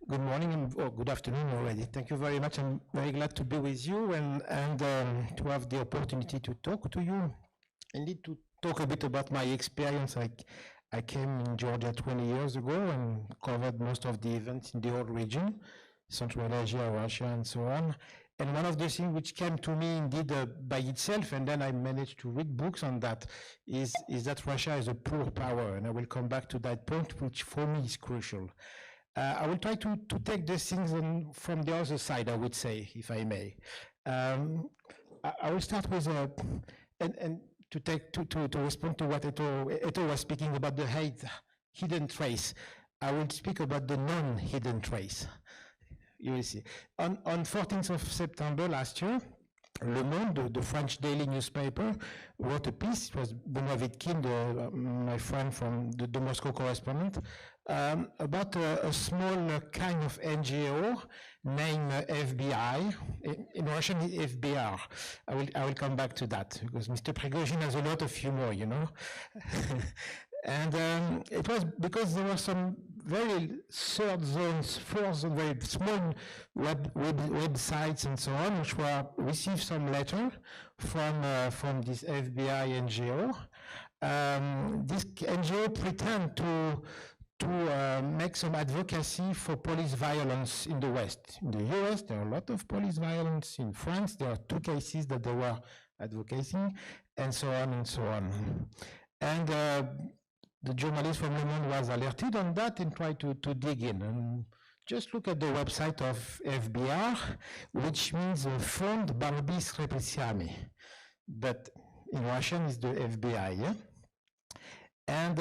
Good morning or good afternoon already. Thank you very much. I'm very glad to be with you and to have the opportunity to talk to you. Indeed, to talk a bit about my experience. I came in Georgia 20 years ago and covered most of the events in the whole region, Central Asia, Russia, and so on. And one of the things which came to me indeed by itself, and then I managed to read books on that, is that Russia is a poor power. And I will come back to that point, which for me is crucial. I will try to take these things from the other side, I would say, if I may. I will start with and to respond to what Eto was speaking about the hidden trace. I will speak about the non-hidden trace. You will see. On 14th of September last year, Le Monde, the French daily newspaper, wrote a piece. It was Benoît Wittkind, my friend from the Moscow Correspondent, about a small kind of NGO named FBI. In Russian, FBR. I will come back to that because Mr. Prigozhin has a lot of humor, you know. And it was because there were some very third zones, fourth zone, very small websites and so on, which received some letter from this FBI NGO. This NGO pretend to make some advocacy for police violence in the West. In the US, there are a lot of police violence. In France, there are 2 cases that they were advocating, and so on and so on. And the journalist from Le Monde was alerted on that and tried to dig in. And just look at the website of FBR, which means Fond Borby Repressiami. But in Russian, it's the FBI, yeah? And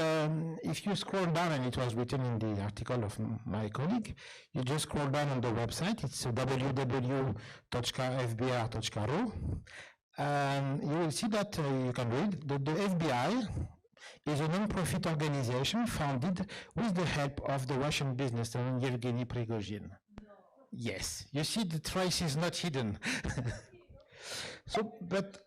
if you scroll down, and it was written in the article of my colleague, you just scroll down on the website. It's www.fbr.ru. You will see that you can read that the FBI is a non-profit organization founded with the help of the Russian businessman Yevgeny Prigozhin. No. Yes, you see the trace is not hidden. So, but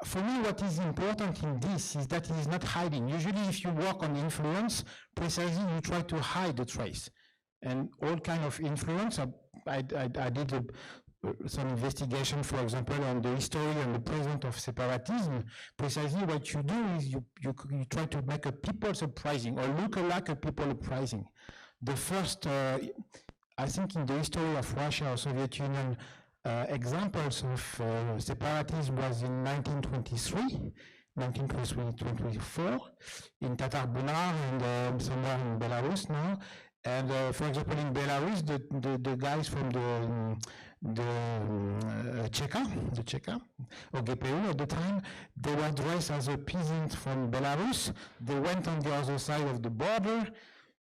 for me, what is important in this is that it is not hiding. Usually, if you work on influence, precisely you try to hide the trace. And all kind of influence, I did some investigation, for example, on the history and the present of separatism. Precisely what you do is you try to make a people's uprising or look like a people uprising. The first, I think in the history of Russia or Soviet Union, examples of separatism was in 1923, 1924, in Tatar Bunar and somewhere in Belarus now. And for example, in Belarus, the guys from the Cheka, or GPU at the time, they were dressed as a peasant from Belarus. They went on the other side of the border,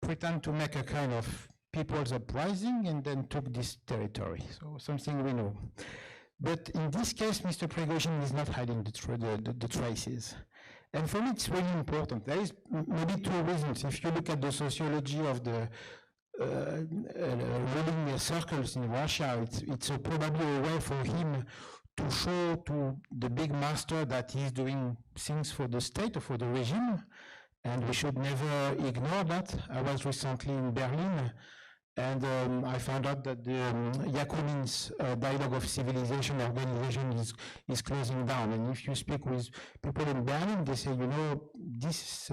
pretend to make a kind of people's uprising, and then took this territory. So something we know. But in this case, Mr. Prigozhin is not hiding the traces. And for me, it's really important. There is maybe 2 reasons. If you look at the sociology of the ruling circles in Russia, it's probably a way for him to show to the big master that he's doing things for the state or for the regime. And we should never ignore that. I was recently in Berlin, and I found out that the Yakunin's Dialogue of Civilization organization is closing down. And if you speak with people in Berlin, they say, you know, this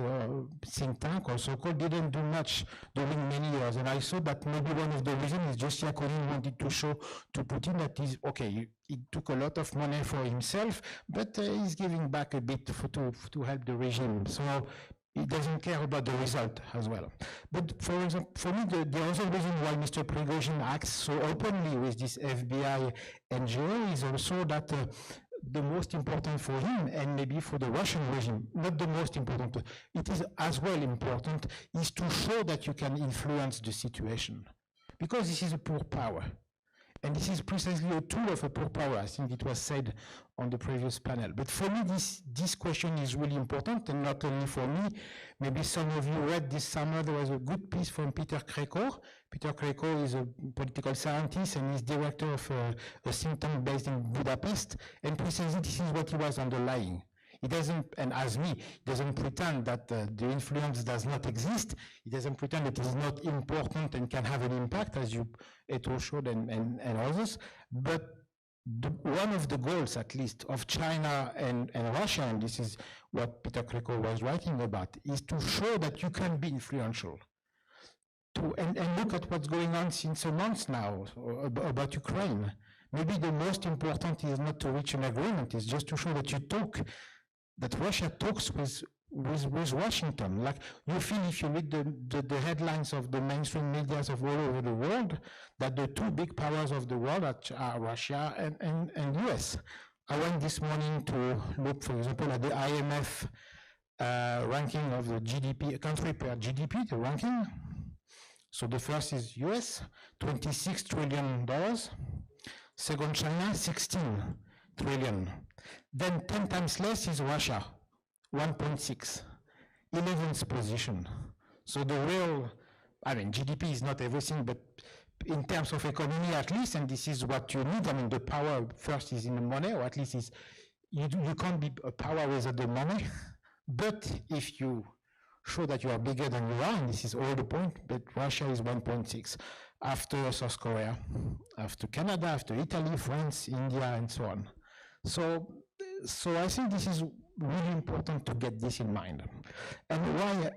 think tank or so-called didn't do much during many years. And I saw that maybe one of the reasons is just Yakunin wanted to show to Putin that he's, okay, he took a lot of money for himself, but he's giving back a bit to help the regime. So he doesn't care about the result as well. But for example, for me, the other reason why Mr. Prigozhin acts so openly with this FBI NGO is also that the most important for him, and maybe for the Russian regime, not the most important, it is as well important, is to show that you can influence the situation. Because this is a poor power. And this is precisely a tool of a poor power. I think it was said on the previous panel. But for me, this question is really important, and not only for me. Maybe some of you read this summer, there was a good piece from Peter Kreko. Peter Kreko is a political scientist and is director of a think tank based in Budapest. And precisely this is what he was underlying. He doesn't, and as me, he doesn't pretend that the influence does not exist. He doesn't pretend that it is not important and can have an impact, as you Eto showed and others. But one of the goals, at least, of China and Russia, and this is what Peter Kreko was writing about, is to show that you can be influential. And look at what's going on since a month now about Ukraine. Maybe the most important is not to reach an agreement, it's just to show that you talk, that Russia talks with Washington. Like, you feel, if you read the headlines of the mainstream media of all over the world, that the two big powers of the world are Russia and US. I went this morning to look, for example, at the IMF ranking of the GDP, country per GDP, the ranking. So the first is US, $26 trillion. Second, China, 16 trillion. Then 10 times less is Russia, 1.6, 11th position. So the real, I mean, GDP is not everything, but in terms of economy at least, and this is what you need, I mean, the power first is in the money, or at least is, you can't be a power without the money, but if you show that you are bigger than you are, and this is all the point, but Russia is 1.6, after South Korea, after Canada, after Italy, France, India, and so on. So I think this is really important to get this in mind. And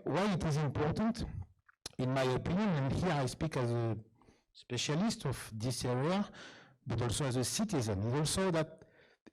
why it is important, in my opinion, and here I speak as a specialist of this area, but also as a citizen, is also that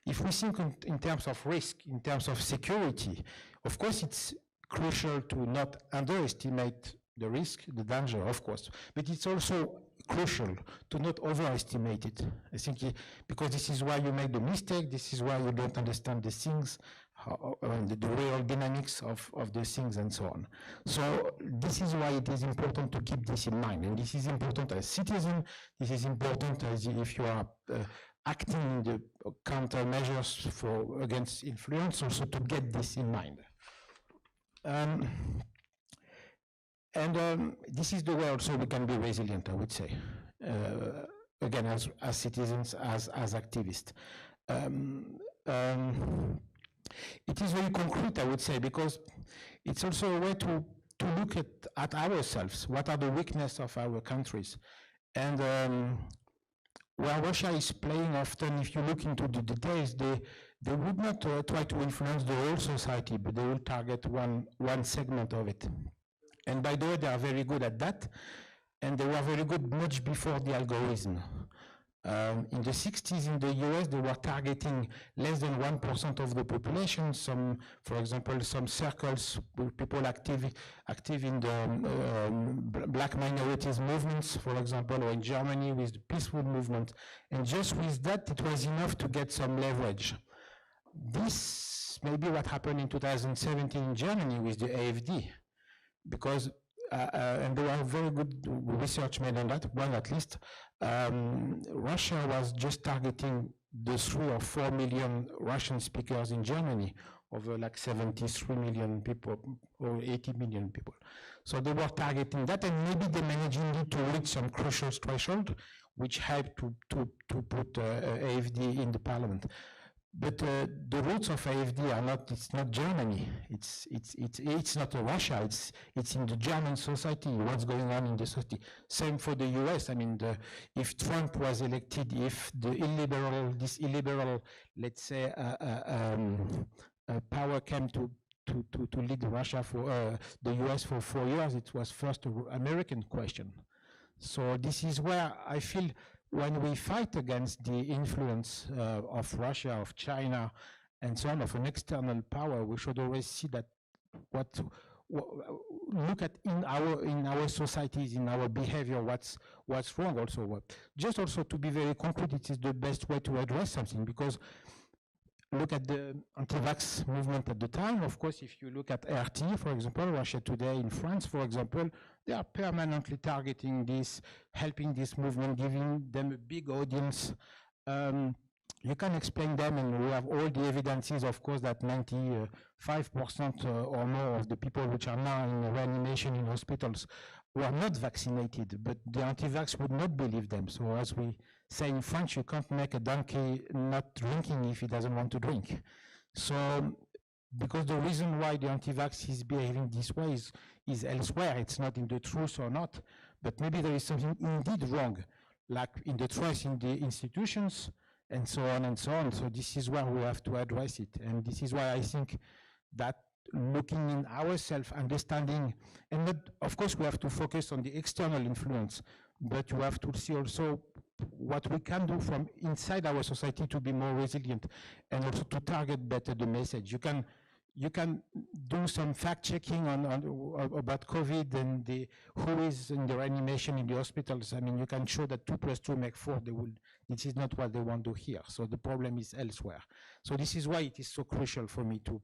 if we think in terms of risk, in terms of security, of course it's crucial to not underestimate the risk, the danger, of course, but it's also crucial to not overestimate it. I think because this is why you make the mistake, this is why you don't understand the things, the real dynamics of the things and so on. So this is why it is important to keep this in mind, and this is important as citizen, this is important as if you are acting in the countermeasures against influence, also to get this in mind. This is the way also we can be resilient, I would say, again, as citizens, as activists. It is very concrete, I would say, because it's also a way to look at ourselves. What are the weaknesses of our countries? And where Russia is playing often, if you look into the details, they would not try to influence the whole society, but they will target one segment of it. And by the way, they are very good at that, and they were very good much before the algorithm. In the 60s in the US, they were targeting less than 1% of the population. For example, some circles with people active in the black minorities movements, for example, or in Germany with the peaceful movement. And just with that, it was enough to get some leverage. This may be what happened in 2017 in Germany with the AfD, because and there are very good research made on that, one at least. Russia was just targeting the 3 or 4 million Russian speakers in Germany, over like 73 million people or 80 million people. So they were targeting that, and maybe they managed to reach some crucial threshold, which helped to put AfD in the parliament. But the roots of AfD are not, it's not Germany, it's not Russia, it's in the German society, what's going on in the society. Same for the US, I mean, if Trump was elected, if this illiberal, let's say, power came to lead Russia for the US for 4 years, it was first an American question. So this is where I feel when we fight against the influence of Russia, of China, and so on, of an external power, we should always see that look at in our societies, in our behavior, what's wrong also. Just also to be very concrete, it is the best way to address something, because look at the anti-vax movement at the time. Of course, if you look at RT, for example, Russia Today in France, for example, they are permanently targeting this, helping this movement, giving them a big audience. You can explain them, and we have all the evidences, of course, that 95% or more of the people which are now in reanimation in hospitals were not vaccinated, but the anti-vax would not believe them. So as we say in French, you can't make a donkey not drinking if he doesn't want to drink. So because the reason why the anti-vax is behaving this way is elsewhere. It's not in the truth or not, but maybe there is something indeed wrong, like in the trust in the institutions and so on and so on. So this is where we have to address it. And this is why I think that looking in ourselves, understanding, and not, of course we have to focus on the external influence, but you have to see also what we can do from inside our society to be more resilient and also to target better the message. You can do some fact checking on about COVID and who is in the reanimation in the hospitals. I mean, you can show that 2 + 2 make 4. This is not what they want to hear. So the problem is elsewhere. So this is why it is so crucial for me to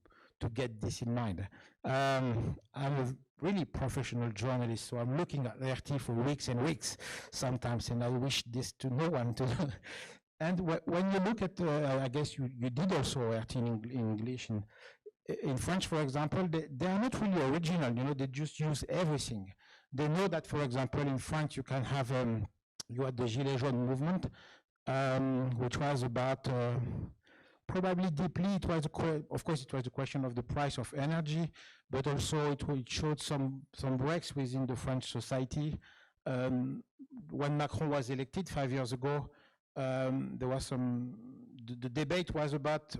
get this in mind. I'm a really professional journalist, so I'm looking at RT for weeks and weeks sometimes, and I wish this to no one to. And when you look at, I guess you did also RT in English. In French, for example, they are not really original, you know, they just use everything. They know that, for example, in France, you can have, you had the Gilets jaunes movement, which was about, probably deeply, it was, of course, it was a question of the price of energy, but also it showed some breaks within the French society. When Macron was elected 5 years ago, there was the debate was about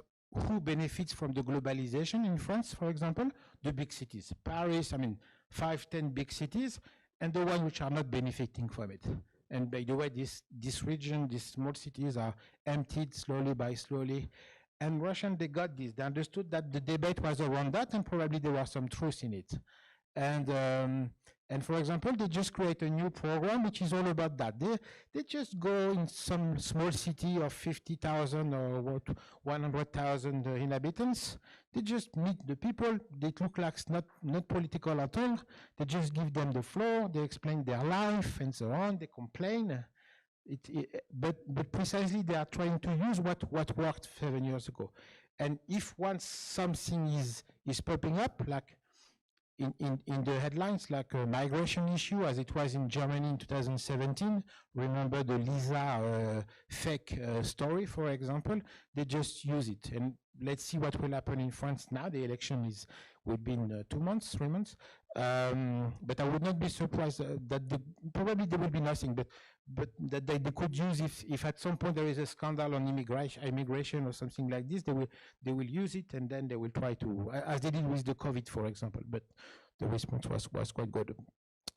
who benefits from the globalization in France, for example, the big cities, Paris, I mean, 5, 10 big cities, and the ones which are not benefiting from it. And by the way, this region, these small cities are emptied slowly by slowly. And Russian, they got this. They understood that the debate was around that, and probably there was some truth in it. And for example, they just create a new program which is all about that. They just go in some small city of 50,000 or 100,000 inhabitants. They just meet the people. They look like not political at all. They just give them the floor. They explain their life and so on. They complain. But precisely they are trying to use what worked 7 years ago. And if once something is popping up, like in the headlines, like a migration issue, as it was in Germany in 2017, remember the Lisa fake story, for example, they just use it. And let's see what will happen in France now. The election will be in 2 months, 3 months. But I would not be surprised that probably there will be nothing, but that they could use if at some point there is a scandal on immigration or something like this, they will use it, and then they will try to, as they did with the COVID, for example. But the response was quite good.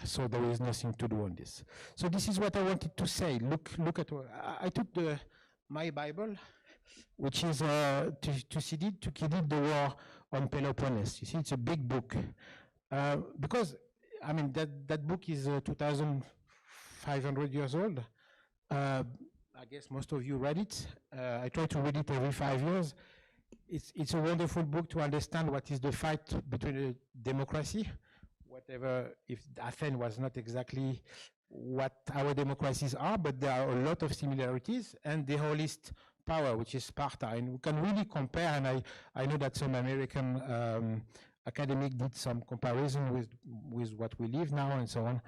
So there is nothing to do on this. So this is what I wanted to say. Look at, I took my Bible, which is Thucydide, the War on Peloponnese. You see, it's a big book. Because, I mean, that book is 2,500 years old. I guess most of you read it. I try to read it every 5 years. It's a wonderful book to understand what is the fight between democracy, whatever, if Athens was not exactly what our democracies are, but there are a lot of similarities, and the holist power, which is Sparta. And we can really compare, and I know that some American academic did some comparison with what we live now and so on.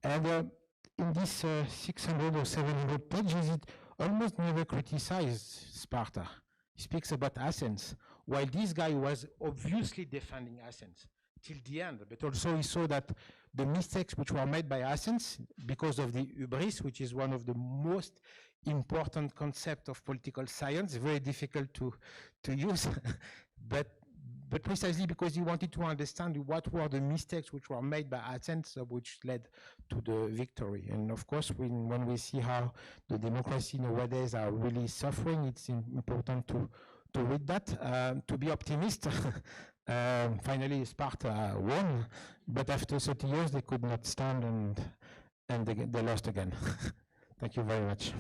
And in this 600 or 700 pages, it almost never criticized Sparta. He speaks about Athens, while this guy was obviously defending Athens till the end, but also he saw that the mistakes which were made by Athens, because of the hubris, which is one of the most important concepts of political science, very difficult to use, but precisely because he wanted to understand what were the mistakes which were made by Athens, which led to the victory. And of course, when we see how the democracy nowadays are really suffering, it's important to read that, to be optimistic. Finally, Sparta won, but after 30 years, they could not stand, and they lost again. Thank you very much.